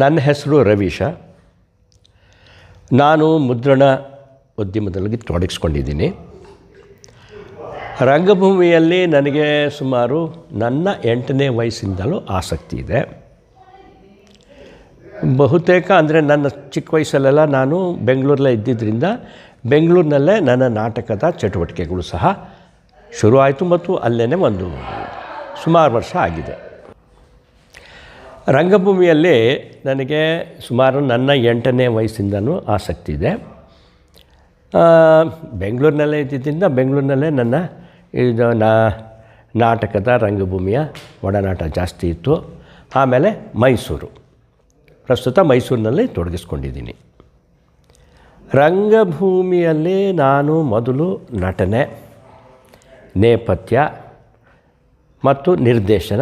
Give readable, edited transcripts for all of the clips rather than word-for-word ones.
ನನ್ನ ಹೆಸರು ರವೀಶ. ನಾನು ಮುದ್ರಣ ಉದ್ಯಮದಲ್ಲಿ ತೊಡಗಿಸ್ಕೊಂಡಿದ್ದೀನಿ. ರಂಗಭೂಮಿಯಲ್ಲಿ ನನಗೆ ಸುಮಾರು ನನ್ನ 8ನೇ ವಯಸ್ಸಿಂದಲೂ ಆಸಕ್ತಿ ಇದೆ. ಬಹುತೇಕ ಅಂದರೆ ನನ್ನ ಚಿಕ್ಕ ವಯಸ್ಸಲ್ಲೆಲ್ಲ ನಾನು ಬೆಂಗಳೂರಲ್ಲೇ ಇದ್ದಿದ್ದರಿಂದ ಬೆಂಗಳೂರಿನಲ್ಲೇ ನನ್ನ ನಾಟಕದ ಚಟುವಟಿಕೆಗಳು ಸಹ ಶುರುವಾಯಿತು ಮತ್ತು ಅಲ್ಲೇ ಒಂದು ಸುಮಾರು ವರ್ಷ ಆಗಿದೆ. ರಂಗಭೂಮಿಯಲ್ಲಿ ನನಗೆ ಸುಮಾರು ನನ್ನ 8ನೇ ವಯಸ್ಸಿಂದನೂ ಆಸಕ್ತಿ ಇದೆ. ಬೆಂಗಳೂರಿನಲ್ಲೇ ಇದ್ದಿದ್ದರಿಂದ ಬೆಂಗಳೂರಿನಲ್ಲೇ ನನ್ನ ಇದು ನಾಟಕದ ರಂಗಭೂಮಿಯ ಒಡನಾಟ ಜಾಸ್ತಿ ಇತ್ತು. ಆಮೇಲೆ ಮೈಸೂರು, ಪ್ರಸ್ತುತ ಮೈಸೂರಿನಲ್ಲಿ ತೊಡಗಿಸ್ಕೊಂಡಿದ್ದೀನಿ. ರಂಗಭೂಮಿಯಲ್ಲಿ ನಾನು ಮೊದಲು ನಟನೆ, ನೇಪಥ್ಯ ಮತ್ತು ನಿರ್ದೇಶನ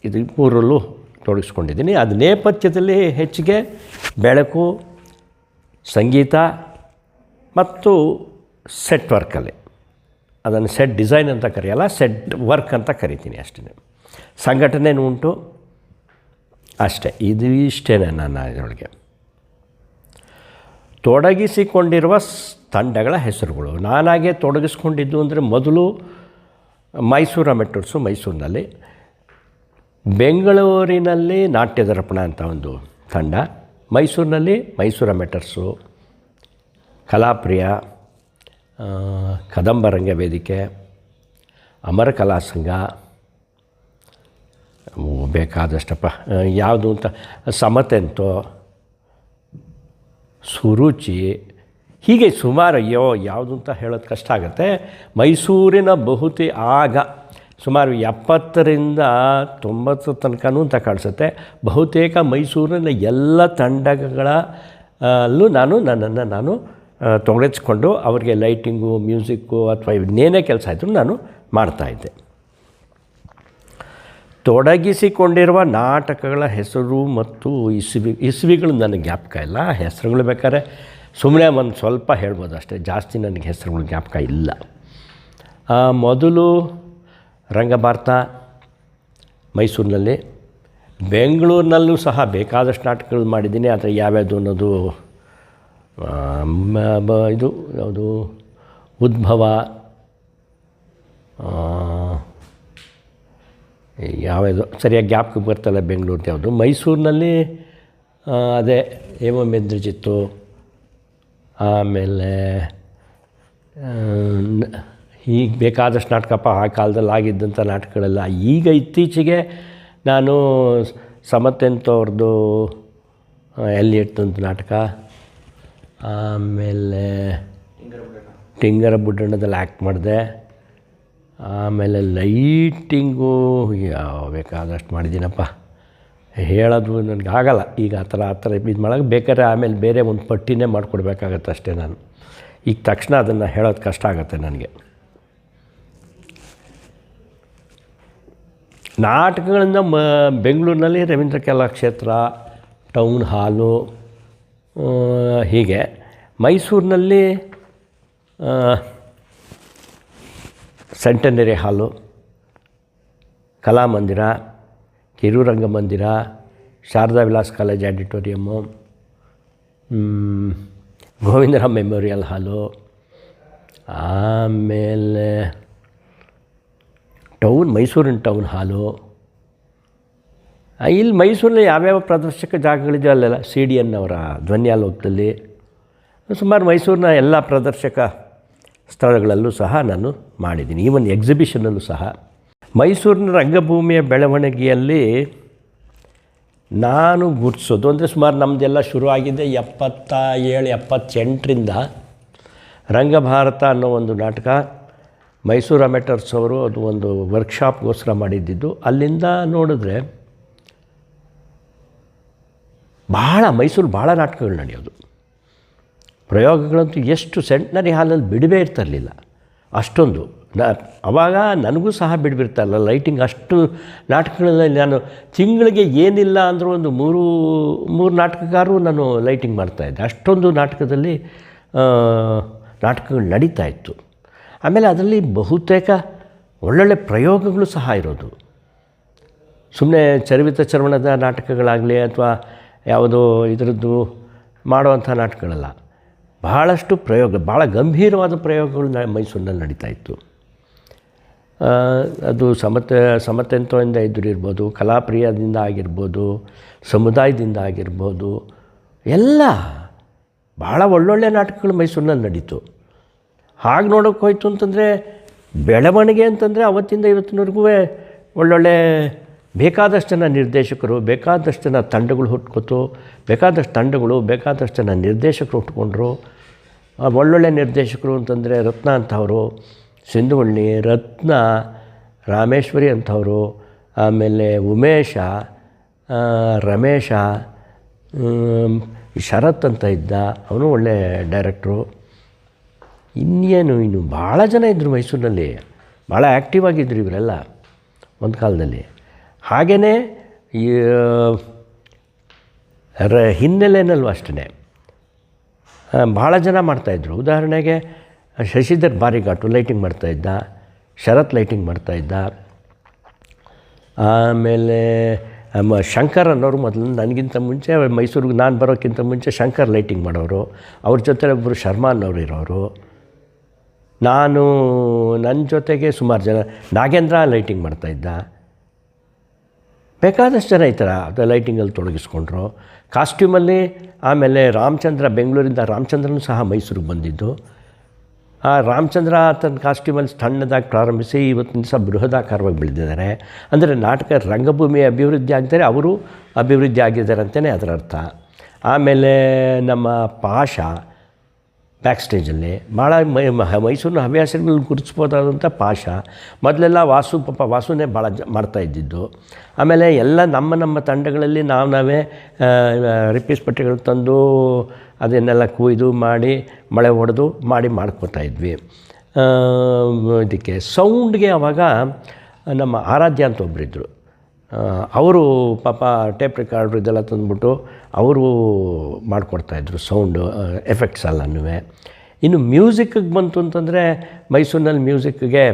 ಇದು ಮೂರರಲ್ಲೂ ತೊಡಗಿಸ್ಕೊಂಡಿದ್ದೀನಿ. ಅದು ನೇಪಥ್ಯದಲ್ಲಿ ಹೆಚ್ಚಿಗೆ ಬೆಳಕು, ಸಂಗೀತ ಮತ್ತು ಸೆಟ್ ವರ್ಕಲ್ಲಿ, ಅದನ್ನು ಸೆಟ್ ಡಿಸೈನ್ ಅಂತ ಕರೆಯಲ್ಲ, ಸೆಟ್ ವರ್ಕ್ ಅಂತ ಕರಿತೀನಿ ಅಷ್ಟೇ. ಸಂಘಟನೆಯೂ ಉಂಟು ಅಷ್ಟೇ. ಇಷ್ಟೇ ನನ್ನ ಇದರೊಳಗೆ ತೊಡಗಿಸಿಕೊಂಡಿರುವ ತಂಡಗಳ ಹೆಸರುಗಳು. ನಾನಾಗೆ ತೊಡಗಿಸ್ಕೊಂಡಿದ್ದು ಅಂದರೆ ಮೊದಲು ಮೈಸೂರು ಅಮೆಟರ್ಸು ಮೈಸೂರಿನಲ್ಲಿ, ಬೆಂಗಳೂರಿನಲ್ಲಿ ನಾಟ್ಯ ದರ್ಪಣ ಅಂತ ಒಂದು ತಂಡ, ಮೈಸೂರಿನಲ್ಲಿ ಮೈಸೂರು ಅಮೆಟರ್ಸು, ಕಲಾಪ್ರಿಯ, ಕದಂಬ ರಂಗವೇದಿಕೆ, ಅಮರ ಕಲಾ ಸಂಘ, ಬೇಕಾದಷ್ಟಪ್ಪ ಯಾವುದು ಅಂತ, ಸಮತೆಂತೋ, ಸುರುಚಿ, ಹೀಗೆ ಸುಮಾರು ಯಾವುದು ಅಂತ ಹೇಳೋದು ಕಷ್ಟ ಆಗುತ್ತೆ. ಮೈಸೂರಿನ ಆಗ ಸುಮಾರು 70ರಿಂದ 90 ತನಕನೂ ಅಂತ ಕಾಣಿಸುತ್ತೆ. ಬಹುತೇಕ ಮೈಸೂರಿನ ಎಲ್ಲ ತಂಡಗಳಲ್ಲೂ ನನ್ನನ್ನು ನಾನು ತೊಡಗಿಸ್ಕೊಂಡು ಅವರಿಗೆ ಲೈಟಿಂಗು, ಮ್ಯೂಸಿಕ್ಕು ಅಥವಾ ಇನ್ನೇನೇ ಕೆಲಸ ಆಯಿತು ನಾನು ಮಾಡ್ತಾಯಿದ್ದೆ. ತೊಡಗಿಸಿಕೊಂಡಿರುವ ನಾಟಕಗಳ ಹೆಸರು ಮತ್ತು ಇಸ್ವಿಗಳು ನನಗೆ ಜ್ಞಾಪಕ ಇಲ್ಲ. ಹೆಸರುಗಳು ಬೇಕಾದ್ರೆ ಸುಮ್ಮನೆ ಒಂದು ಸ್ವಲ್ಪ ಹೇಳ್ಬೋದು ಅಷ್ಟೇ, ಜಾಸ್ತಿ ನನಗೆ ಹೆಸರುಗಳು ಜ್ಞಾಪಕ ಇಲ್ಲ. ಮೊದಲು ರಂಗಭಾರತ ಮೈಸೂರಿನಲ್ಲಿ, ಬೆಂಗಳೂರಿನಲ್ಲೂ ಸಹ ಬೇಕಾದಷ್ಟು ನಾಟಕಗಳು ಮಾಡಿದ್ದೀನಿ. ಆದರೆ ಯಾವ್ಯಾವುದು ಅನ್ನೋದು ಇದು ಯಾವುದು ಉದ್ಭವ, ಯಾವ್ಯಾವುದು ಸರಿಯಾಗಿ ಜ್ಞಾಪಕಕ್ಕೆ ಬರ್ತಲ್ಲ ಬೆಂಗಳೂರ್ದು ಯಾವುದು. ಮೈಸೂರಿನಲ್ಲಿ ಅದೇ ಏವ ಮೆದ್ರಿಜಿತ್ತು, ಆಮೇಲೆ ಹೀಗೆ ಬೇಕಾದಷ್ಟು ನಾಟಕಪ್ಪ ಆ ಕಾಲದಲ್ಲಿ ಆಗಿದ್ದಂಥ ನಾಟಕಗಳೆಲ್ಲ. ಈಗ ಇತ್ತೀಚೆಗೆ ನಾನು ಸಮತೆಂತವ್ರದ್ದು ಎಲ್ಲಿಯಟ್ನಂತ ನಾಟಕ, ಆಮೇಲೆ ಟಿಂಗರ ಬುಡ್ಡಣ್ಣದಲ್ಲಿ ಆ್ಯಕ್ಟ್ ಮಾಡಿದೆ. ಆಮೇಲೆ ಲೈಟಿಂಗು ಯಾವ ಬೇಕಾದಷ್ಟು ಮಾಡಿದ್ದೀನಪ್ಪ, ಹೇಳೋದು ನನಗೆ ಆಗಲ್ಲ ಈಗ. ಆ ಥರ ಇದು ಮಾಡೋಕ್ಕೆ ಬೇಕಾದ್ರೆ ಆಮೇಲೆ ಬೇರೆ ಒಂದು ಪಟ್ಟಿನೇ ಮಾಡಿಕೊಡ್ಬೇಕಾಗತ್ತೆ ಅಷ್ಟೇ. ನಾನು ಈಗ ತಕ್ಷಣ ಅದನ್ನು ಹೇಳೋದು ಕಷ್ಟ ಆಗುತ್ತೆ ನನಗೆ. ನಾಟಕಗಳಿಂದ ಬೆಂಗಳೂರಿನಲ್ಲಿ ರವೀಂದ್ರ ಕಲಾಕ್ಷೇತ್ರ, ಟೌನ್ ಹಾಲು, ಹೀಗೆ. ಮೈಸೂರಿನಲ್ಲಿ centenary hall, Kalamandira, Kirurangamandira, Sharada Vilas college auditorium, Govindram memorial hall, ಆಮೇಲೆ ಮೈಸೂರಿನ ಟೌನ್ ಹಾಲು. ಇಲ್ಲಿ ಮೈಸೂರಲ್ಲಿ ಯಾವ್ಯಾವ ಪ್ರದರ್ಶಕ ಜಾಗಗಳಿದೆ ಅಲ್ಲೆಲ್ಲ CDN ಅವರ ಧ್ವನ್ಯಾಲೋಕದಲ್ಲಿ ಸುಮಾರು ಮೈಸೂರಿನ ಎಲ್ಲ ಪ್ರದರ್ಶಕ ಸ್ಥಳಗಳಲ್ಲೂ ಸಹ ನಾನು ಮಾಡಿದ್ದೀನಿ. ಈ ಒಂದು ಎಕ್ಸಿಬಿಷನಲ್ಲೂ ಸಹ. ಮೈಸೂರಿನ ರಂಗಭೂಮಿಯ ಬೆಳವಣಿಗೆಯಲ್ಲಿ ನಾನು ಗುರುತಿಸೋದು ಅಂದರೆ ಸುಮಾರು ನಮ್ಮದೆಲ್ಲ ಶುರುವಾಗಿದೆ 77-78ರಿಂದ. ರಂಗಭಾರತ ಅನ್ನೋ ಒಂದು ನಾಟಕ ಮೈಸೂರು ಅಮೆಟರ್ಸ್ ಅವರು ಅದು ಒಂದು ವರ್ಕ್ಶಾಪ್ಗೋಸ್ಕರ ಮಾಡಿದ್ದಿದ್ದು. ಅಲ್ಲಿಂದ ನೋಡಿದ್ರೆ ಮೈಸೂರು ಭಾಳ ನಾಟಕಗಳು ನಡೆಯೋದು. ಪ್ರಯೋಗಗಳಂತೂ ಎಷ್ಟು ಸೆಂಟ್ನರಿ ಹಾಲಲ್ಲಿ ಬಿಡುವೇ ಇರ್ತಿರಲಿಲ್ಲ ಅಷ್ಟೊಂದು. ಆವಾಗ ನನಗೂ ಸಹ ಬಿಡ್ಬಿರ್ತಾರಲ್ಲ ಲೈಟಿಂಗ್. ಅಷ್ಟು ನಾಟಕಗಳಲ್ಲಿ ನಾನು ತಿಂಗಳಿಗೆ ಏನಿಲ್ಲ ಅಂದರೂ ಒಂದು ಮೂರು ನಾಟಕಗಾರರು ನಾನು ಲೈಟಿಂಗ್ ಮಾಡ್ತಾಯಿದ್ದೆ. ಅಷ್ಟೊಂದು ನಾಟಕದಲ್ಲಿ ನಾಟಕಗಳು ನಡೀತಾಯಿತ್ತು. ಆಮೇಲೆ ಅದರಲ್ಲಿ ಬಹುತೇಕ ಒಳ್ಳೊಳ್ಳೆ ಪ್ರಯೋಗಗಳು ಸಹ ಇರೋದು. ಸುಮ್ಮನೆ ಚರಿವಿತ ಚರ್ವಣದ ನಾಟಕಗಳಾಗಲಿ ಅಥವಾ ಯಾವುದೋ ಇದರದ್ದು ಮಾಡುವಂಥ ನಾಟಕಗಳಲ್ಲ. ಬಹಳಷ್ಟು ಭಾಳ ಗಂಭೀರವಾದ ಪ್ರಯೋಗಗಳು ಮೈಸೂರಿನಲ್ಲಿ ನಡೀತಾಯಿತ್ತು. ಅದು ಸಮತೆಂತೋಯಿಂದ ಇದ್ದಿರ್ಬೋದು, ಕಲಾಪ್ರಿಯದಿಂದ ಆಗಿರ್ಬೋದು, ಸಮುದಾಯದಿಂದ ಆಗಿರ್ಬೋದು, ಎಲ್ಲ ಭಾಳ ಒಳ್ಳೊಳ್ಳೆ ನಾಟಕಗಳು ಮೈಸೂರಿನಲ್ಲಿ ನಡೀತು. ಹಾಗೆ ನೋಡೋಕ್ಕೆ ಹೋಯ್ತು ಅಂತಂದರೆ ಬೆಳವಣಿಗೆ ಅಂತಂದರೆ ಅವತ್ತಿಂದ ಇವತ್ತಿನವರೆಗೂ ಒಳ್ಳೊಳ್ಳೆ ಬೇಕಾದಷ್ಟು ಜನ ನಿರ್ದೇಶಕರು, ಬೇಕಾದಷ್ಟು ಜನ ತಂಡಗಳು ಹುಟ್ಕೋತು, ಬೇಕಾದಷ್ಟು ಜನ ನಿರ್ದೇಶಕರು ಹುಟ್ಕೊಂಡ್ರು. ಒಳ್ಳೊಳ್ಳೆ ನಿರ್ದೇಶಕರು ಅಂತಂದರೆ ರತ್ನ ಅಂಥವರು, ಸಿಂಧುವಳ್ಳಿ, ರತ್ನ, ರಾಮೇಶ್ವರಿ ಅಂಥವರು, ಆಮೇಲೆ ಉಮೇಶ, ರಮೇಶ, ಶರತ್ ಅಂತ ಇದ್ದ, ಅವನು ಒಳ್ಳೆ ಡೈರೆಕ್ಟ್ರು. ಇನ್ನು ಭಾಳ ಜನ ಇದ್ದರು ಮೈಸೂರಿನಲ್ಲಿ, ಭಾಳ ಆ್ಯಕ್ಟಿವ್ ಆಗಿದ್ದರು ಇವರೆಲ್ಲ ಒಂದು ಕಾಲದಲ್ಲಿ. ಹಾಗೆಯೇ ಈ ಹಿನ್ನೆಲೆಯಲ್ಲೂ ಅಷ್ಟೇ ಭಾಳ ಜನ ಮಾಡ್ತಾಯಿದ್ರು. ಉದಾಹರಣೆಗೆ ಶಶಿಧರ್ ಬಾರಿಘಾಟು ಲೈಟಿಂಗ್ ಮಾಡ್ತಾಯಿದ್ದ, ಶರತ್ ಲೈಟಿಂಗ್ ಮಾಡ್ತಾಯಿದ್ದ. ಆಮೇಲೆ ಶಂಕರ್ ಅನ್ನೋರು ಮೊದಲು ನನಗಿಂತ ಮುಂಚೆ ಮೈಸೂರಿಗೆ ನಾನು ಬರೋಕ್ಕಿಂತ ಮುಂಚೆ ಶಂಕರ್ ಲೈಟಿಂಗ್ ಮಾಡೋರು. ಅವ್ರ ಜೊತೆ ಒಬ್ಬರು ಶರ್ಮಾ ಅನ್ನೋರು ಇರೋರು. ನನ್ನ ಜೊತೆಗೆ ಸುಮಾರು ಜನ, ನಾಗೇಂದ್ರ ಲೈಟಿಂಗ್ ಮಾಡ್ತಾಯಿದ್ದ. ಬೇಕಾದಷ್ಟು ಜನ ಈ ಥರ ಅದು ಲೈಟಿಂಗಲ್ಲಿ ತೊಡಗಿಸ್ಕೊಂಡ್ರು. ಕಾಸ್ಟ್ಯೂಮಲ್ಲಿ ಆಮೇಲೆ ರಾಮಚಂದ್ರ, ಬೆಂಗಳೂರಿಂದ ರಾಮಚಂದ್ರನೂ ಸಹ ಮೈಸೂರಿಗೆ ಬಂದಿದ್ದು. ಆ ರಾಮಚಂದ್ರ ತನ್ನ ಕಾಸ್ಟ್ಯೂಮಲ್ಲಿ ಸಣ್ಣದಾಗಿ ಪ್ರಾರಂಭಿಸಿ ಇವತ್ತಿನ ದಿವಸ ಬೃಹದಾಕಾರವಾಗಿ ಬೆಳೆದಿದ್ದಾರೆ. ಅಂದರೆ ನಾಟಕ ರಂಗಭೂಮಿ ಅಭಿವೃದ್ಧಿ ಆಗಿದ್ದಾರೆ, ಅವರು ಅಭಿವೃದ್ಧಿ ಆಗಿದ್ದಾರೆ ಅಂತಲೇ ಅದರ ಅರ್ಥ. ಆಮೇಲೆ ನಮ್ಮ ಪಾಷ ಬ್ಯಾಕ್ ಸ್ಟೇಜಲ್ಲಿ ಭಾಳ ಮೈಸೂರಿನ ಹವ್ಯಾಸಗಳನ್ನ ಗುರುತಿಸ್ಬೋದಾದಂಥ ಪಾಷ. ಮೊದಲೆಲ್ಲ ವಾಸುನೇ ಭಾಳ ಮಾಡ್ತಾಯಿದ್ದಿದ್ದು. ಆಮೇಲೆ ಎಲ್ಲ ನಮ್ಮ ತಂಡಗಳಲ್ಲಿ ನಾವೇ ರಿಪೀಸ್ ಪಟ್ಟಿಗಳು ತಂದು ಅದನ್ನೆಲ್ಲ ಕೊಯ್ದು ಮಾಡಿ ಮಳೆ ಹೊಡೆದು ಮಾಡ್ಕೋತಾಯಿದ್ವಿ. ಇದಕ್ಕೆ ಸೌಂಡ್ಗೆ ಆವಾಗ ನಮ್ಮ ಆರಾಧ್ಯ ಅಂತ ಒಬ್ಬರಿದ್ದರು. ಅವರು ಪಾಪ ಟೇಪ್ ರೆಕಾರ್ಡ್ರು ಇದೆಲ್ಲ ತಂದುಬಿಟ್ಟು ಅವರು ಮಾಡಿಕೊಡ್ತಾಯಿದ್ರು ಸೌಂಡು ಎಫೆಕ್ಟ್ಸ್ ಎಲ್ಲನೂ. ಇನ್ನು ಮ್ಯೂಸಿಕ್ಕಿಗೆ ಬಂತು ಅಂತಂದರೆ ಮೈಸೂರಿನಲ್ಲಿ ಮ್ಯೂಸಿಕ್ಗೆ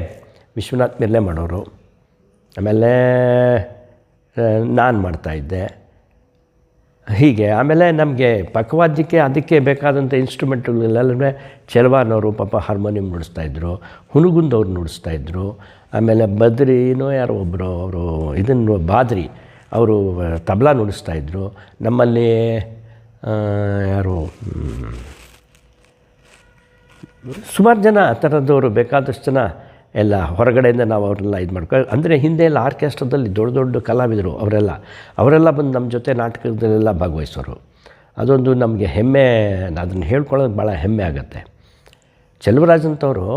ವಿಶ್ವನಾಥ್ ಮಿರ್ಲೆ ಮಾಡೋರು. ಆಮೇಲೆ ನಾನು ಮಾಡ್ತಾಯಿದ್ದೆ. ಹೀಗೆ ಆಮೇಲೆ ನಮಗೆ ಪಕ್ಕವಾದ್ಯಕ್ಕೆ ಅದಕ್ಕೆ ಬೇಕಾದಂಥ ಇನ್ಸ್ಟ್ರೂಮೆಂಟ್ಗಳೆಲ್ಲ ಚೆಲವಾನವರು ಪಾಪ ಹಾರ್ಮೋನಿಯಂ ನುಡಿಸ್ತಾಯಿದ್ರು, ಹುನಗುಂದವ್ರು ನುಡಿಸ್ತಾಯಿದ್ರು. ಆಮೇಲೆ ಬದ್ರಿನೋ ಯಾರೋ ಒಬ್ಬರು ಅವರು ಬಾದ್ರಿ ಅವರು ತಬಲಾ ನುಡಿಸ್ತಾಯಿದ್ರು. ನಮ್ಮಲ್ಲಿ ಯಾರು ಸುಮಾರು ಜನ ಆ ಥರದವರು, ಬೇಕಾದಷ್ಟು ಜನ ಎಲ್ಲ ಹೊರಗಡೆಯಿಂದ ನಾವು ಅವರೆಲ್ಲ ಇದು ಅಂದರೆ ಹಿಂದೆ ಎಲ್ಲ ಆರ್ಕೆಸ್ಟ್ರಾದಲ್ಲಿ ದೊಡ್ಡ ಕಲಾವಿದರು ಅವರೆಲ್ಲ ಬಂದು ನಮ್ಮ ಜೊತೆ ನಾಟಕದಲ್ಲೆಲ್ಲ ಭಾಗವಹಿಸೋರು. ಅದೊಂದು ನಮಗೆ ಹೆಮ್ಮೆ, ಅದನ್ನು ಹೇಳ್ಕೊಳ್ಳೋದು ಭಾಳ ಹೆಮ್ಮೆ ಆಗುತ್ತೆ. ಚೆಲುವರಾಜ್ ಅಂತವರು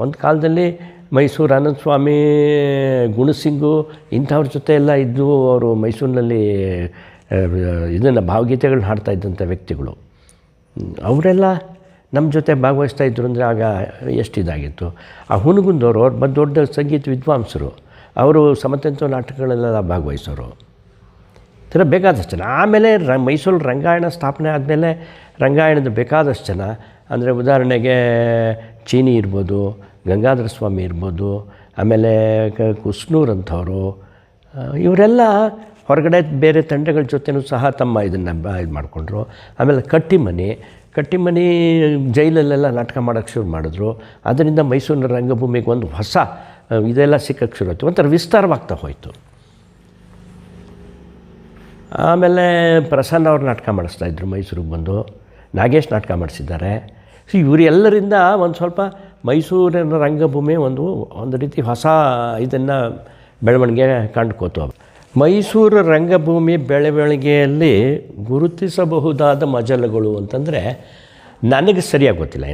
ಒಂದು ಕಾಲದಲ್ಲಿ ಮೈಸೂರು ಆನಂದ ಸ್ವಾಮಿ, ಗುಣಸಿಂಗು ಇಂಥವ್ರ ಜೊತೆ ಎಲ್ಲ ಇದ್ದು ಅವರು ಮೈಸೂರಿನಲ್ಲಿ ಇದನ್ನು ಭಾವಗೀತೆಗಳನ್ನ ಹಾಡ್ತಾಯಿದ್ದಂಥ ವ್ಯಕ್ತಿಗಳು. ಅವರೆಲ್ಲ ನಮ್ಮ ಜೊತೆ ಭಾಗವಹಿಸ್ತಾಯಿದ್ರು ಅಂದರೆ ಆಗ ಎಷ್ಟು ಇದಾಗಿತ್ತು. ಆ ಹುನಗುಂದವರು ಅವ್ರು ದೊಡ್ಡ ಸಂಗೀತ ವಿದ್ವಾಂಸರು, ಅವರು ಸಮತೆಂತೋ ನಾಟಕಗಳೆಲ್ಲ ಭಾಗವಹಿಸೋರು. ಈ ಥರ ಬೇಕಾದಷ್ಟು ಜನ. ಆಮೇಲೆ ಮೈಸೂರು ರಂಗಾಯಣ ಸ್ಥಾಪನೆ ಆದಮೇಲೆ ರಂಗಾಯಣದ ಬೇಕಾದಷ್ಟು ಜನ, ಅಂದರೆ ಉದಾಹರಣೆಗೆ ಚೀನಿ ಇರ್ಬೋದು, ಗಂಗಾಧರ ಸ್ವಾಮಿ ಇರ್ಬೋದು, ಆಮೇಲೆ ಕುಸ್ನೂರ್ ಅಂಥವರು, ಇವರೆಲ್ಲ ಹೊರಗಡೆ ಬೇರೆ ತಂಡಗಳ ಜೊತೆನೂ ಸಹ ತಮ್ಮ ಇದನ್ನು ಇದು ಮಾಡಿಕೊಂಡ್ರು. ಆಮೇಲೆ ಕಟ್ಟಿಮನಿ ಜೈಲಲ್ಲೆಲ್ಲ ನಾಟಕ ಮಾಡೋಕ್ಕೆ ಶುರು ಮಾಡಿದ್ರು. ಅದರಿಂದ ಮೈಸೂರಿನ ರಂಗಭೂಮಿಗೆ ಒಂದು ಹೊಸ ಇದೆಲ್ಲ ಸಿಕ್ಕಕ್ಕೆ ಶುರು ಆಯಿತು, ಒಂಥರ ವಿಸ್ತಾರವಾಗ್ತಾ ಹೋಯಿತು. ಆಮೇಲೆ ಪ್ರಸನ್ನ ಅವ್ರು ನಾಟಕ ಮಾಡಿಸ್ತಾಯಿದ್ರು ಮೈಸೂರಿಗೆ ಬಂದು, ನಾಗೇಶ್ ನಾಟಕ ಮಾಡಿಸಿದ್ದಾರೆ. ಸೊ ಇವರೆಲ್ಲರಿಂದ ಒಂದು ಸ್ವಲ್ಪ ಮೈಸೂರಿನ ರಂಗಭೂಮಿ ಒಂದು ರೀತಿ ಹೊಸ ಇದನ್ನು ಬೆಳವಣಿಗೆ ಕಂಡುಕೋತು. ಮೈಸೂರು ರಂಗಭೂಮಿ ಬೆಳವಣಿಗೆಯಲ್ಲಿ ಗುರುತಿಸಬಹುದಾದ ಮಜಲುಗಳು ಅಂತಂದರೆ ನನಗೆ ಸರಿಯಾಗಿ ಗೊತ್ತಿಲ್ಲ.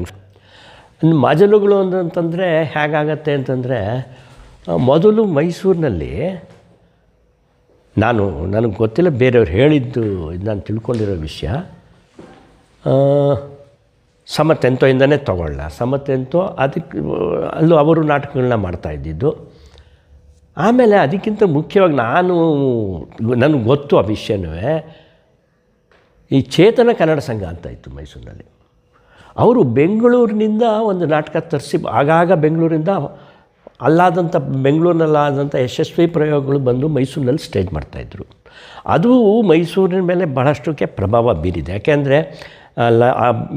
ಮಜಲುಗಳು ಅಂತಂದರೆ ಹೇಗಾಗತ್ತೆ ಅಂತಂದರೆ, ಮೊದಲು ಮೈಸೂರಿನಲ್ಲಿ ನನಗೆ ಗೊತ್ತಿಲ್ಲ, ಬೇರೆಯವ್ರು ಹೇಳಿದ್ದು ಇದು ನಾನು ತಿಳ್ಕೊಂಡಿರೋ ವಿಷಯ. ಸಮತೆಂತೋಯಿಂದನೇ ತಗೊಳ್ಳ, ಸಮತೆಂತೋ ಅದಕ್ಕೆ ಅಲ್ಲೂ ಅವರು ನಾಟಕಗಳನ್ನ ಮಾಡ್ತಾಯಿದ್ದಿದ್ದು. ಆಮೇಲೆ ಅದಕ್ಕಿಂತ ಮುಖ್ಯವಾಗಿ ನನಗೆ ಗೊತ್ತು ಆ ವಿಷಯನೂ, ಈ ಚೇತನ ಕನ್ನಡ ಸಂಘ ಅಂತ ಇತ್ತು ಮೈಸೂರಿನಲ್ಲಿ. ಅವರು ಬೆಂಗಳೂರಿನಿಂದ ಒಂದು ನಾಟಕ ತರಿಸಿ ಆಗಾಗ ಬೆಂಗಳೂರಿಂದ ಬೆಂಗಳೂರಿನಲ್ಲಾದಂಥ ಯಶಸ್ವಿ ಪ್ರಯೋಗಗಳು ಬಂದು ಮೈಸೂರಿನಲ್ಲಿ ಸ್ಟೇಜ್ ಮಾಡ್ತಾಯಿದ್ರು. ಅದು ಮೈಸೂರಿನ ಮೇಲೆ ಬಹಳಷ್ಟಕ್ಕೆ ಪ್ರಭಾವ ಬೀರಿದೆ. ಯಾಕೆಂದರೆ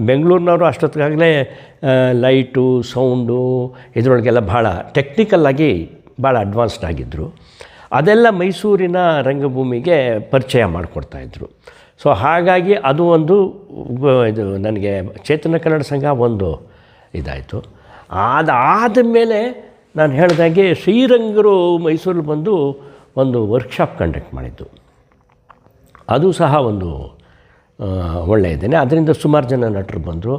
ಬೆಂಗಳೂರಿನವರು ಅಷ್ಟೊತ್ತಿಗಾಗಲೇ ಲೈಟು, ಸೌಂಡು ಇದರೊಳಗೆಲ್ಲ ಭಾಳ ಟೆಕ್ನಿಕಲ್ಲಾಗಿ ಭಾಳ ಅಡ್ವಾನ್ಸ್ಡ್ ಆಗಿದ್ದರು. ಅದೆಲ್ಲ ಮೈಸೂರಿನ ರಂಗಭೂಮಿಗೆ ಪರಿಚಯ ಮಾಡಿಕೊಡ್ತಾಯಿದ್ರು. ಸೊ ಹಾಗಾಗಿ ಅದು ಒಂದು ಇದು ನನಗೆ ಚೇತನ ಕನ್ನಡ ಸಂಘ ಒಂದು ಇದಾಯಿತು. ಅದಾದ ಮೇಲೆ ನಾನು ಹೇಳಿದಾಗೆ ಶ್ರೀರಂಗರು ಮೈಸೂರಲ್ಲಿ ಬಂದು ಒಂದು ವರ್ಕ್ಶಾಪ್ ಕಂಡಕ್ಟ್ ಮಾಡಿದ್ದು. ಅದು ಸಹ ಒಂದು ಒಳ್ಳೆಯದೇನೆ. ಅದರಿಂದ ಸುಮಾರು ಜನ ನಟರು ಬಂದರು.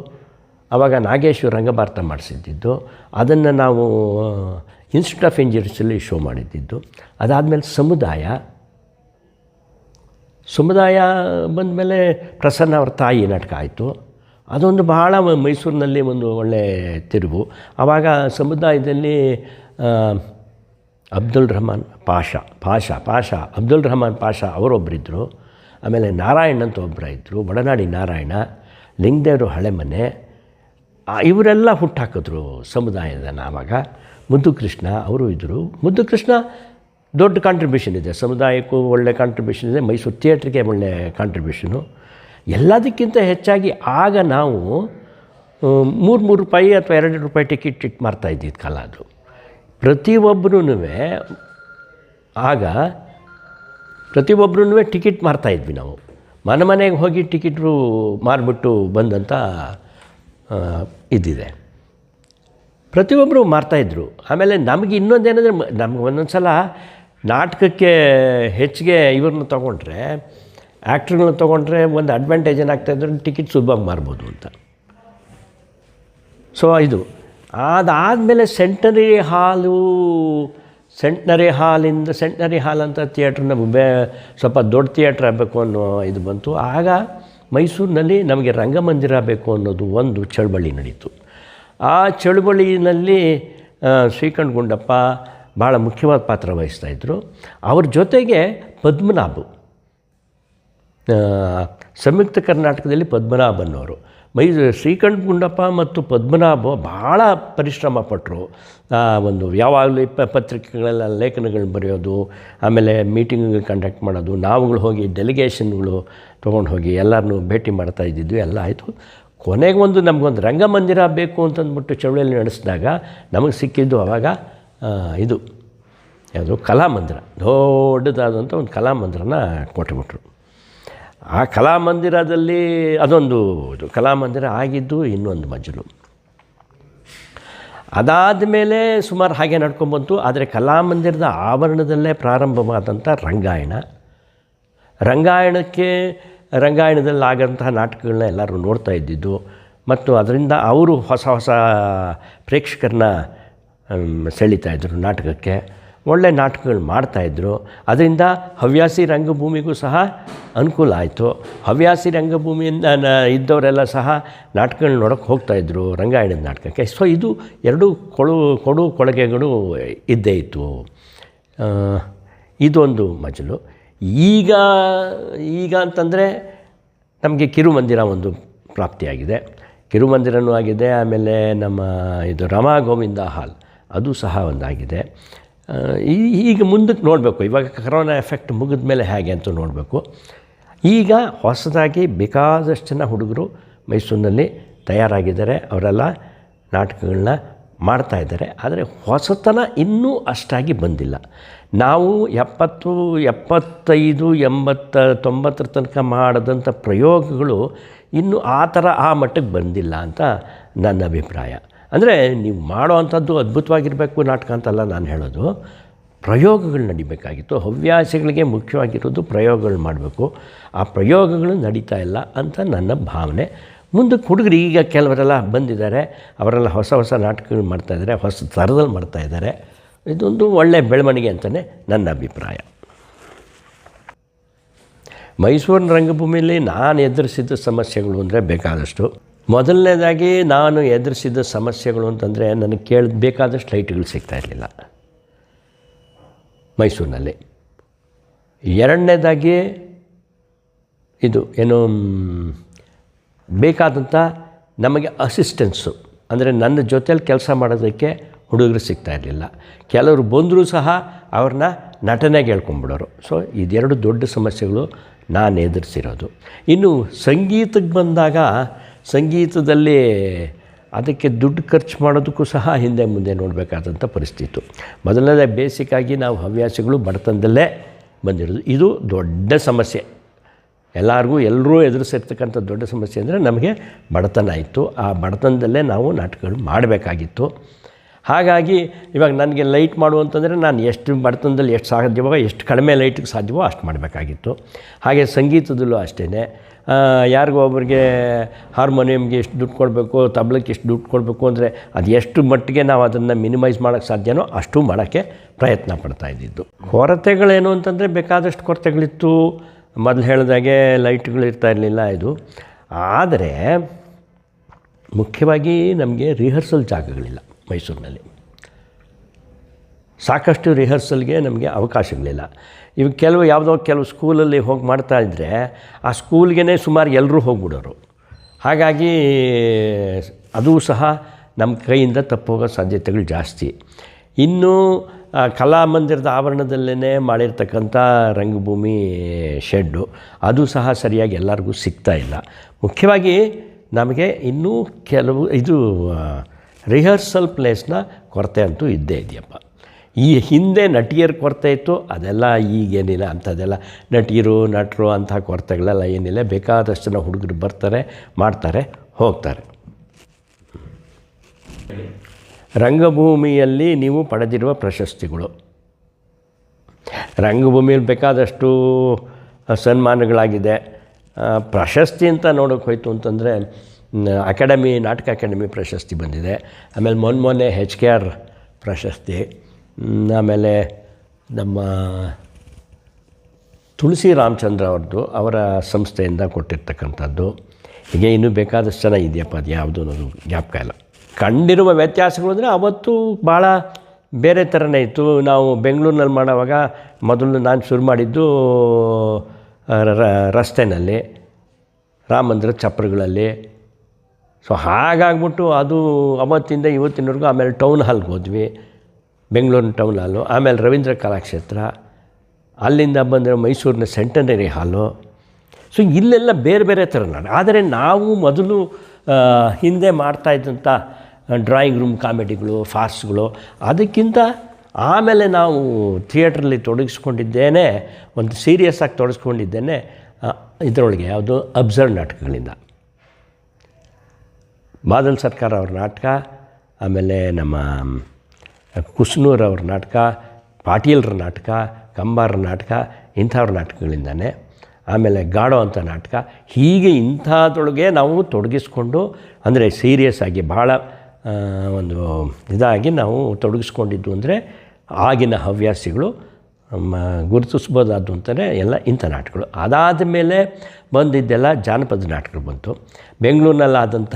ಆವಾಗ ನಾಗೇಶ್ವರ ರಂಗಭಾರತ ಮಾಡಿಸಿದ್ದು, ಅದನ್ನು ನಾವು ಇನ್ಸ್ಟಿಟ್ಯೂಟ್ ಆಫ್ ಇಂಜಿನಿಯರ್ಸಲ್ಲಿ ಶೋ ಮಾಡಿದ್ದು. ಅದಾದಮೇಲೆ ಸಮುದಾಯ ಬಂದ ಮೇಲೆ ಪ್ರಸನ್ನ ಅವ್ರ ತಾಯಿ ನಾಟಕ ಆಯಿತು. ಅದೊಂದು ಭಾಳ ಮೈಸೂರಿನಲ್ಲಿ ಒಂದು ಒಳ್ಳೆಯ ತಿರುವು. ಆವಾಗ ಸಮುದಾಯದಲ್ಲಿ ಅಬ್ದುಲ್ ರಹಮಾನ್ ಪಾಷಾ ಅಬ್ದುಲ್ ರಹಮಾನ್ ಪಾಷಾ ಅವರೊಬ್ಬರಿದ್ದರು. ಆಮೇಲೆ ನಾರಾಯಣ್ ಅಂತ ಒಬ್ಬರು ಇದ್ದರು, ಒಡನಾಡಿ ನಾರಾಯಣ, ಲಿಂಗದೇವರು ಹಳೆಮನೆ, ಇವರೆಲ್ಲ ಹುಟ್ಟಾಕಿದ್ರು ಸಮುದಾಯದನ್ನು. ಆವಾಗ ಮುದ್ದು ಕೃಷ್ಣ ಅವರು ಇದ್ದರು. ಮುದ್ದು ಕೃಷ್ಣ ದೊಡ್ಡ ಕಾಂಟ್ರಿಬ್ಯೂಷನ್ ಇದೆ, ಸಮುದಾಯಕ್ಕೂ ಒಳ್ಳೆ ಕಾಂಟ್ರಿಬ್ಯೂಷನ್ ಇದೆ, ಮೈಸೂರು ಥಿಯೇಟ್ರಿಗೆ ಒಳ್ಳೆ ಕಾಂಟ್ರಿಬ್ಯೂಷನು. ಎಲ್ಲದಕ್ಕಿಂತ ಹೆಚ್ಚಾಗಿ ಆಗ ನಾವು 3 ರೂಪಾಯಿ ಅಥವಾ 2 ರೂಪಾಯಿ ಟಿಕೆಟ್ ಮಾರ್ತಾಯಿದ್ದಿದ್ದು ಕಾಲ ಅದು. ಪ್ರತಿಯೊಬ್ಬರೂ ಟಿಕೆಟ್ ಮಾರ್ತಾಯಿದ್ವಿ ನಾವು. ಮನೆಗೆ ಹೋಗಿ ಟಿಕೆಟ್ರು ಮಾರಿಬಿಟ್ಟು ಬಂದಂಥ ಇದ್ದಿದೆ. ಪ್ರತಿಯೊಬ್ಬರು ಮಾರ್ತಾಯಿದ್ರು. ಆಮೇಲೆ ನಮಗೆ ಇನ್ನೊಂದೇನೆಂದರೆ, ನಮ್ಗೆ ಒಂದೊಂದು ಸಲ ನಾಟಕಕ್ಕೆ ಹೆಚ್ಚಿಗೆ ಇವ್ರನ್ನ ತೊಗೊಂಡ್ರೆ, ಆ್ಯಕ್ಟ್ರುಗಳನ್ನ ತೊಗೊಂಡ್ರೆ ಒಂದು ಅಡ್ವಾಂಟೇಜ್ ಏನಾಗ್ತಾಯಿದ್ರೆ ಟಿಕೆಟ್ ಸುಲಭವಾಗಿ ಮಾರ್ಬೋದು ಅಂತ. ಸೊ ಇದು ಅದಾದಮೇಲೆ ಸೆಂಟನರಿ ಹಾಲ್ ಅಂತ ಥಿಯೇಟ್ರ್ ನಮಗೆ ಸ್ವಲ್ಪ ದೊಡ್ಡ ಥಿಯೇಟ್ರ್ ಆಗಬೇಕು ಅನ್ನೋ ಇದು ಬಂತು. ಆಗ ಮೈಸೂರಿನಲ್ಲಿ ನಮಗೆ ರಂಗಮಂದಿರ ಬೇಕು ಅನ್ನೋದು ಒಂದು ಚಳವಳಿ ನಡೀತು. ಆ ಚಳುವಳಿಯಲ್ಲಿ ಶ್ರೀಕಂಠ ಗುಂಡಪ್ಪ ಭಾಳ ಮುಖ್ಯವಾದ ಪಾತ್ರ ವಹಿಸ್ತಾಯಿದ್ರು. ಅವ್ರ ಜೊತೆಗೆ ಪದ್ಮನಾಭ್, ಸಂಯುಕ್ತ ಕರ್ನಾಟಕದಲ್ಲಿ ಪದ್ಮನಾಭ್ ಅನ್ನೋರು. ಶ್ರೀಕಂಠ ಗುಂಡಪ್ಪ ಮತ್ತು ಪದ್ಮನಾಭ ಭಾಳ ಪರಿಶ್ರಮ ಪಟ್ಟರು. ಒಂದು ಯಾವಾಗಲೂ ಪತ್ರಿಕೆಗಳೆಲ್ಲ ಲೇಖನಗಳು ಬರೆಯೋದು, ಆಮೇಲೆ ಮೀಟಿಂಗ್ಗಳು ಕಂಡಕ್ಟ್ ಮಾಡೋದು, ನಾವುಗಳು ಹೋಗಿ ಡೆಲಿಗೇಷನ್ಗಳು ತೊಗೊಂಡು ಹೋಗಿ ಎಲ್ಲರನ್ನೂ ಭೇಟಿ ಮಾಡ್ತಾ ಇದ್ದಿದ್ವಿ. ಎಲ್ಲ ಆಯಿತು. ಕೊನೆಗೆ ನಮಗೊಂದು ರಂಗಮಂದಿರ ಬೇಕು ಅಂತಂದ್ಬಿಟ್ಟು ಚಳವಳಿ ನಡೆಸಿದಾಗ ನಮಗೆ ಸಿಕ್ಕಿದ್ದು ಆವಾಗ ಯಾವುದು ಕಲಾಮಂದಿರ, ದೊಡ್ಡದಾದಂಥ ಒಂದು ಕಲಾಮಂದಿರನ ಕೊಟ್ಟುಬಿಟ್ರು. ಆ ಕಲಾಮಂದಿರದಲ್ಲಿ ಅದೊಂದು ಕಲಾಮಂದಿರ ಆಗಿದ್ದು ಇನ್ನೊಂದು ಮಜಲು. ಅದಾದ ಮೇಲೆ ಸುಮಾರು ಹಾಗೆ ನಡ್ಕೊಂಡ್ಬಂತು. ಆದರೆ ಕಲಾಮಂದಿರದ ಆವರಣದಲ್ಲೇ ಪ್ರಾರಂಭವಾದಂಥ ರಂಗಾಯಣದಲ್ಲಿ ಆಗಂತಹ ನಾಟಕಗಳನ್ನ ಎಲ್ಲರೂ ನೋಡ್ತಾ ಇದ್ದಿದ್ದು ಮತ್ತು ಅದರಿಂದ ಅವರು ಹೊಸ ಪ್ರೇಕ್ಷಕರನ್ನ ಸೆಳೀತಾಯಿದ್ರು. ನಾಟಕಕ್ಕೆ ಒಳ್ಳೆ ನಾಟಕಗಳು ಮಾಡ್ತಾಯಿದ್ರು. ಅದರಿಂದ ಹವ್ಯಾಸಿ ರಂಗಭೂಮಿಗೂ ಸಹ ಅನುಕೂಲ ಆಯಿತು. ಹವ್ಯಾಸಿ ರಂಗಭೂಮಿಯಿಂದ ಇದ್ದವರೆಲ್ಲ ಸಹ ನಾಟಕಗಳನ್ನ ನೋಡೋಕ್ಕೆ ಹೋಗ್ತಾಯಿದ್ರು ರಂಗಾಯಣದ ನಾಟಕಕ್ಕೆ. ಸೊ ಇದು ಎರಡು ಕೊಡುಗೆಗಳು ಇದ್ದೇ ಇತ್ತು. ಇದೊಂದು ಮಜಲು. ಈಗ ಅಂತಂದರೆ ನಮಗೆ ಕಿರುಮಂದಿರ ಒಂದು ಪ್ರಾಪ್ತಿಯಾಗಿದೆ, ಕಿರುಮಂದಿರನೂ ಆಗಿದೆ. ಆಮೇಲೆ ನಮ್ಮ ರಮಾ ಗೋವಿಂದ ಹಾಲ್ ಅದು ಸಹ ಒಂದಾಗಿದೆ. ಈಗ ಮುಂದಕ್ಕೆ ನೋಡಬೇಕು, ಇವಾಗ ಕರೋನಾ ಎಫೆಕ್ಟ್ ಮುಗಿದ ಮೇಲೆ ಹೇಗೆ ಅಂತ ನೋಡಬೇಕು. ಈಗ ಹೊಸದಾಗಿ ಬೇಕಾದಷ್ಟು ಜನ ಹುಡುಗರು ಮೈಸೂರಿನಲ್ಲಿ ತಯಾರಾಗಿದ್ದಾರೆ. ಅವರೆಲ್ಲ ನಾಟಕಗಳನ್ನ ಮಾಡ್ತಾಯಿದ್ದಾರೆ. ಆದರೆ ಹೊಸತನ ಇನ್ನೂ ಅಷ್ಟಾಗಿ ಬಂದಿಲ್ಲ. ನಾವು 70, 75, 80, 90 ತನಕ ಮಾಡಿದಂಥ ಪ್ರಯೋಗಗಳು ಇನ್ನೂ ಆ ಮಟ್ಟಕ್ಕೆ ಬಂದಿಲ್ಲ ಅಂತ ನನ್ನ ಅಭಿಪ್ರಾಯ. ಅಂದರೆ ನೀವು ಮಾಡೋ ಅಂಥದ್ದು ಅದ್ಭುತವಾಗಿರಬೇಕು ನಾಟಕ ಅಂತಲ್ಲ ನಾನು ಹೇಳೋದು, ಪ್ರಯೋಗಗಳು ನಡಿಬೇಕಾಗಿತ್ತು. ಹವ್ಯಾಸಿಗಳಿಗೆ ಮುಖ್ಯವಾಗಿರೋದು ಪ್ರಯೋಗಗಳು ಮಾಡಬೇಕು. ಆ ಪ್ರಯೋಗಗಳು ನಡೀತಾ ಇಲ್ಲ ಅಂತ ನನ್ನ ಭಾವನೆ. ಮುಂದಕ್ಕೆ ಹುಡುಗರು ಈಗ ಕೆಲವರೆಲ್ಲ ಬಂದಿದ್ದಾರೆ, ಅವರೆಲ್ಲ ಹೊಸ ನಾಟಕಗಳು ಮಾಡ್ತಾಯಿದ್ದಾರೆ, ಹೊಸ ಥರದಲ್ಲಿ ಮಾಡ್ತಾಯಿದ್ದಾರೆ. ಇದೊಂದು ಒಳ್ಳೆಯ ಬೆಳವಣಿಗೆ ಅಂತಲೇ ನನ್ನ ಅಭಿಪ್ರಾಯ. ಮೈಸೂರಿನ ರಂಗಭೂಮಿಯಲ್ಲಿ ನಾನು ಎದುರಿಸಿದ ಸಮಸ್ಯೆಗಳು ಅಂದರೆ ಬೇಕಾದಷ್ಟು. ಮೊದಲನೇದಾಗಿ ನಾನು ಎದುರಿಸಿದ ಸಮಸ್ಯೆಗಳು ಅಂತಂದರೆ ನನಗೆ ಬೇಕಾದಷ್ಟು ಲೈಟ್ಗಳು ಸಿಗ್ತಾಯಿರಲಿಲ್ಲ ಮೈಸೂರಿನಲ್ಲಿ. ಎರಡನೇದಾಗಿ ಬೇಕಾದಂಥ ನಮಗೆ ಅಸಿಸ್ಟೆನ್ಸು, ಅಂದರೆ ನನ್ನ ಜೊತೆಯಲ್ಲಿ ಕೆಲಸ ಮಾಡೋದಕ್ಕೆ ಹುಡುಗರು ಸಿಗ್ತಾಯಿರಲಿಲ್ಲ. ಕೆಲವರು ಬಂದರೂ ಸಹ ಅವ್ರನ್ನ ನಟನೆಗೆ ಹೇಳ್ಕೊಂಬಿಡೋರು. ಸೊ ಇದೆರಡು ದೊಡ್ಡ ಸಮಸ್ಯೆಗಳು ನಾನು ಎದುರಿಸಿರೋದು. ಇನ್ನು ಸಂಗೀತಕ್ಕೆ ಬಂದಾಗ ಸಂಗೀತದಲ್ಲಿ ಅದಕ್ಕೆ ದುಡ್ಡು ಖರ್ಚು ಮಾಡೋದಕ್ಕೂ ಸಹ ಹಿಂದೆ ಮುಂದೆ ನೋಡಬೇಕಾದಂಥ ಪರಿಸ್ಥಿತಿ. ಮೊದಲನೇ ಬೇಸಿಕ್ಕಾಗಿ ನಾವು ಹವ್ಯಾಸಿಗಳು ಬಡತನದಲ್ಲೇ ಬಂದಿರೋದು. ಇದು ದೊಡ್ಡ ಸಮಸ್ಯೆ, ಎಲ್ಲರೂ ಎದುರಿಸಿರ್ತಕ್ಕಂಥ ದೊಡ್ಡ ಸಮಸ್ಯೆ ಅಂದರೆ ನಮಗೆ ಬಡತನ ಇತ್ತು. ಆ ಬಡತನದಲ್ಲೇ ನಾವು ನಾಟಕಗಳು ಮಾಡಬೇಕಾಗಿತ್ತು. ಹಾಗಾಗಿ ಇವಾಗ ನನಗೆ ಲೈಟ್ ಮಾಡುವಂತಂದರೆ ನಾನು ಎಷ್ಟು ಬಡತನದಲ್ಲಿ ಎಷ್ಟು ಸಾಧ್ಯವೋ, ಎಷ್ಟು ಕಡಿಮೆ ಲೈಟಿಗೆ ಸಾಧ್ಯವೋ ಅಷ್ಟು ಮಾಡಬೇಕಾಗಿತ್ತು. ಹಾಗೆ ಸಂಗೀತದಲ್ಲೂ ಅಷ್ಟೇ, ಯಾರಿಗೋ ಒಬ್ಬರಿಗೆ ಹಾರ್ಮೋನಿಯಮ್ಗೆ ಎಷ್ಟು ದುಡ್ಡು ಕೊಡಬೇಕು, ತಬಲಕ್ಕೆ ಎಷ್ಟು ದುಡ್ಡು ಕೊಡಬೇಕು ಅಂದರೆ ಅದು ಎಷ್ಟು ಮಟ್ಟಿಗೆ ನಾವು ಅದನ್ನು ಮಿನಿಮೈಸ್ ಮಾಡೋಕ್ಕೆ ಸಾಧ್ಯನೋ ಅಷ್ಟು ಮಾಡೋಕ್ಕೆ ಪ್ರಯತ್ನ ಪಡ್ತಾಯಿದ್ದಿದ್ದು. ಕೊರತೆಗಳೇನು ಅಂತಂದರೆ ಬೇಕಾದಷ್ಟು ಕೊರತೆಗಳಿತ್ತು. ಮೊದಲು ಹೇಳಿದಾಗೆ ಲೈಟ್ಗಳು ಇರ್ತಾಯಿರಲಿಲ್ಲ ಇದು. ಆದರೆ ಮುಖ್ಯವಾಗಿ ನಮಗೆ ರಿಹರ್ಸಲ್ ಜಾಗಗಳಿಲ್ಲ ಮೈಸೂರಿನಲ್ಲಿ. ಸಾಕಷ್ಟು ರಿಹರ್ಸಲ್ಗೆ ನಮಗೆ ಅವಕಾಶಗಳಿಲ್ಲ. ಇವಾಗ ಕೆಲವು ಸ್ಕೂಲಲ್ಲಿ ಹೋಗಿ ಮಾಡ್ತಾಯಿದ್ರೆ ಆ ಸ್ಕೂಲ್ಗೆ ಸುಮಾರು ಎಲ್ಲರೂ ಹೋಗ್ಬಿಡೋರು. ಹಾಗಾಗಿ ಅದು ಸಹ ನಮ್ಮ ಕೈಯಿಂದ ತಪ್ಪೋಗೋ ಸಾಧ್ಯತೆಗಳು ಜಾಸ್ತಿ. ಇನ್ನು ಕಲಾಮಂದಿರದ ಆವರಣದಲ್ಲೇ ಮಾಡಿರ್ತಕ್ಕಂಥ ರಂಗಭೂಮಿ ಶೆಡ್ಡು ಅದು ಸಹ ಸರಿಯಾಗಿ ಎಲ್ಲರಿಗೂ ಸಿಗ್ತಾಯಿಲ್ಲ. ಮುಖ್ಯವಾಗಿ ನಮಗೆ ಇನ್ನೂ ಕೆಲವು ರಿಹರ್ಸಲ್ ಪ್ಲೇಸ್ನ ಕೊರತೆ ಅಂತೂ ಇದ್ದೇ ಇದೆಯಪ್ಪ. ಈ ಹಿಂದೆ ನಟಿಯರ ಕೊರತೆ ಇತ್ತು, ಅದೆಲ್ಲ ಈಗೇನಿಲ್ಲ. ಅಂಥದ್ದೆಲ್ಲ ನಟರು ಅಂಥ ಕೊರತೆಗಳೆಲ್ಲ ಏನಿಲ್ಲ. ಬೇಕಾದಷ್ಟು ಜನ ಹುಡುಗರು ಬರ್ತಾರೆ, ಮಾಡ್ತಾರೆ, ಹೋಗ್ತಾರೆ. ರಂಗಭೂಮಿಯಲ್ಲಿ ನೀವು ಪಡೆದಿರುವ ಪ್ರಶಸ್ತಿಗಳು. ರಂಗಭೂಮಿಯಲ್ಲಿ ಬೇಕಾದಷ್ಟು ಸನ್ಮಾನಗಳಾಗಿದೆ. ಪ್ರಶಸ್ತಿ ಅಂತ ನೋಡೋಕೆ ಹೋಯ್ತು ಅಂತಂದರೆ ನಾಟಕ ಅಕಾಡೆಮಿ ಪ್ರಶಸ್ತಿ ಬಂದಿದೆ. ಆಮೇಲೆ ಮೊನ್ನೆ HKR ಪ್ರಶಸ್ತಿ, ಆಮೇಲೆ ನಮ್ಮ ತುಳಸಿ ರಾಮಚಂದ್ರ ಅವರ ಸಂಸ್ಥೆಯಿಂದ ಕೊಟ್ಟಿರ್ತಕ್ಕಂಥದ್ದು. ಹೀಗೆ ಇನ್ನೂ ಬೇಕಾದಷ್ಟು ಜನ ಇದೆಯಪ್ಪ, ಅದು ಯಾವುದು ಅನ್ನೋದು ಜ್ಞಾಪಕ ಇಲ್ಲ. ಕಂಡಿರುವ ವ್ಯತ್ಯಾಸಗಳು ಅಂದರೆ ಅವತ್ತು ಭಾಳ ಬೇರೆ ಥರನೇ ಇತ್ತು. ನಾವು ಬೆಂಗಳೂರಿನಲ್ಲಿ ಮಾಡೋವಾಗ ಮೊದಲು ನಾನು ಶುರು ಮಾಡಿದ್ದು ರಸ್ತೆಯಲ್ಲಿ, ರಾಮ ಮಂದಿರ ಚಪ್ರಗಳಲ್ಲಿ. ಸೊ ಹಾಗಾಗ್ಬಿಟ್ಟು ಅದು ಅವತ್ತಿಂದ ಇವತ್ತಿನವರೆಗೂ. ಆಮೇಲೆ ಟೌನ್ ಹಾಲ್ಗೆ ಹೋದ್ವಿ, ಬೆಂಗಳೂರಿನ ಟೌನ್ ಹಾಲು. ಆಮೇಲೆ ರವೀಂದ್ರ ಕಲಾಕ್ಷೇತ್ರ, ಅಲ್ಲಿಂದ ಬಂದರೆ ಮೈಸೂರಿನ ಸೆಂಟನರಿ ಹಾಲು. ಸೊ ಇಲ್ಲೆಲ್ಲ ಬೇರೆ ಬೇರೆ ಥರ ಆದರೆ ನಾವು ಮೊದಲು ಹಿಂದೆ ಮಾಡ್ತಾಯಿದ್ದಂಥ ಡ್ರಾಯಿಂಗ್ ರೂಮ್ ಕಾಮಿಡಿಗಳು, ಫಾರ್ಸ್ಗಳು, ಅದಕ್ಕಿಂತ ಆಮೇಲೆ ನಾವು ಥಿಯೇಟ್ರಲ್ಲಿ ತೊಡಗಿಸ್ಕೊಂಡಿದ್ದೇನೆ, ಒಂದು ಸೀರಿಯಸ್ ಆಗಿ ತೊಡಗಿಸ್ಕೊಂಡಿದ್ದೇನೆ ಇದರೊಳಗೆ. ಯಾವುದು ಅಬ್ಸರ್ವ್ ನಾಟಕಗಳಿಂದ. ಬಾದಲ್ ಸರ್ಕಾರ ಅವ್ರ ನಾಟಕ, ಆಮೇಲೆ ನಮ್ಮ ಕುಸ್ನೂರ್ ಅವ್ರ ನಾಟಕ, ಪಾಟೀಲ್ರ ನಾಟಕ, ಕಂಬಾರ ನಾಟಕ, ಇಂಥವ್ರ ನಾಟಕಗಳಿಂದಾನೆ. ಆಮೇಲೆ ಗಾಡೋ ಅಂತ ನಾಟಕ. ಹೀಗೆ ಇಂಥದ್ರೊಳಗೆ ನಾವು ತೊಡಗಿಸ್ಕೊಂಡು, ಅಂದರೆ ಸೀರಿಯಸ್ ಆಗಿ ಭಾಳ ಒಂದು ಇದಾಗಿ ನಾವು ತೊಡಗಿಸ್ಕೊಂಡಿದ್ದು ಅಂದರೆ ಆಗಿನ ಹವ್ಯಾಸಿಗಳು ಗುರುತಿಸ್ಬೋದಾದ್ದು ಅಂತಲೇ ಎಲ್ಲ ಇಂಥ ನಾಟಕಗಳು. ಅದಾದ ಮೇಲೆ ಬಂದಿದ್ದೆಲ್ಲ ಜಾನಪದ ನಾಟಕಗಳು ಬಂತು. ಬೆಂಗಳೂರಿನಲ್ಲಾದಂಥ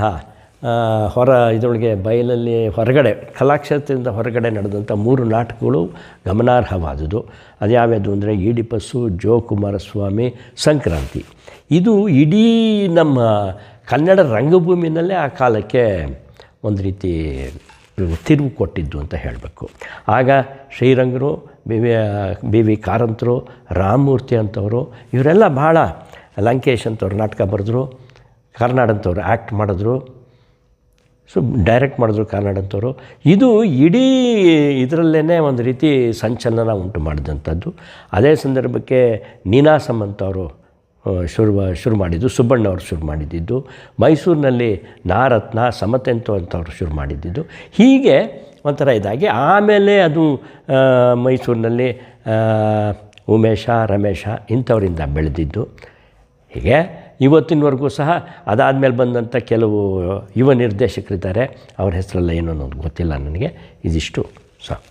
ಇದರೊಳಗೆ ಬಯಲಲ್ಲಿ ಹೊರಗಡೆ ಕಲಾಕ್ಷೇತ್ರದಿಂದ ಹೊರಗಡೆ ನಡೆದಂಥ 3 ನಾಟಕಗಳು ಗಮನಾರ್ಹವಾದುದು. ಅದ್ಯಾವ್ಯಾವುದು ಅಂದರೆ ಈಡಿಪಸ್ಸು, ಜೋ ಕುಮಾರಸ್ವಾಮಿ, ಸಂಕ್ರಾಂತಿ. ಇದು ಇಡೀ ನಮ್ಮ ಕನ್ನಡ ರಂಗಭೂಮಿನಲ್ಲೇ ಆ ಕಾಲಕ್ಕೆ ಒಂದು ರೀತಿ ತಿರುವು ಕೊಟ್ಟಿದ್ದು ಅಂತ ಹೇಳಬೇಕು. ಆಗ ಶ್ರೀರಂಗರು, ಬಿ ವಿ ಕಾರಂತರು, ರಾಮಮೂರ್ತಿ ಅಂಥವರು ಇವರೆಲ್ಲ ಭಾಳ, ಲಂಕೇಶ್ ಅಂತವ್ರು ನಾಟಕ ಬರೆದ್ರು, ಕಾರ್ನಾಡ್ ಅಂತವ್ರು ಆ್ಯಕ್ಟ್ ಮಾಡಿದ್ರು, ಸೊ ಡೈರೆಕ್ಟ್ ಮಾಡಿದ್ರು ಕಾರ್ನಾಡ್ ಅಂತವರು. ಇದು ಇಡೀ ಇದರಲ್ಲೇ ಒಂದು ರೀತಿ ಸಂಚಲನ ಉಂಟು ಮಾಡಿದಂಥದ್ದು. ಅದೇ ಸಂದರ್ಭಕ್ಕೆ ನೀನಾಸಂ ಅಂತವರು ಶುರು ಮಾಡಿದ್ದು, ಸುಬ್ಬಣ್ಣ ಅವರು ಶುರು ಮಾಡಿದ್ದು. ಮೈಸೂರಿನಲ್ಲಿ ನಾರತ್ನ, ಸಮತೆಂತು ಅಂತವರು ಶುರು ಮಾಡಿದ್ದು. ಹೀಗೆ ಒಂಥರ ಇದಾಗಿ ಆಮೇಲೆ ಅದು ಮೈಸೂರಿನಲ್ಲಿ ಉಮೇಶ, ರಮೇಶ ಇಂಥವರಿಂದ ಬೆಳೆದಿದ್ದು. ಹೀಗೆ ಇವತ್ತಿನವರೆಗೂ ಸಹ. ಅದಾದಮೇಲೆ ಬಂದಂಥ ಕೆಲವು ಯುವ ನಿರ್ದೇಶಕರಿದ್ದಾರೆ, ಅವ್ರ ಹೆಸರೆಲ್ಲ ಏನೋ ಅನ್ನೋದು ಗೊತ್ತಿಲ್ಲ ನನಗೆ. ಇದಿಷ್ಟು ಸಾಕು.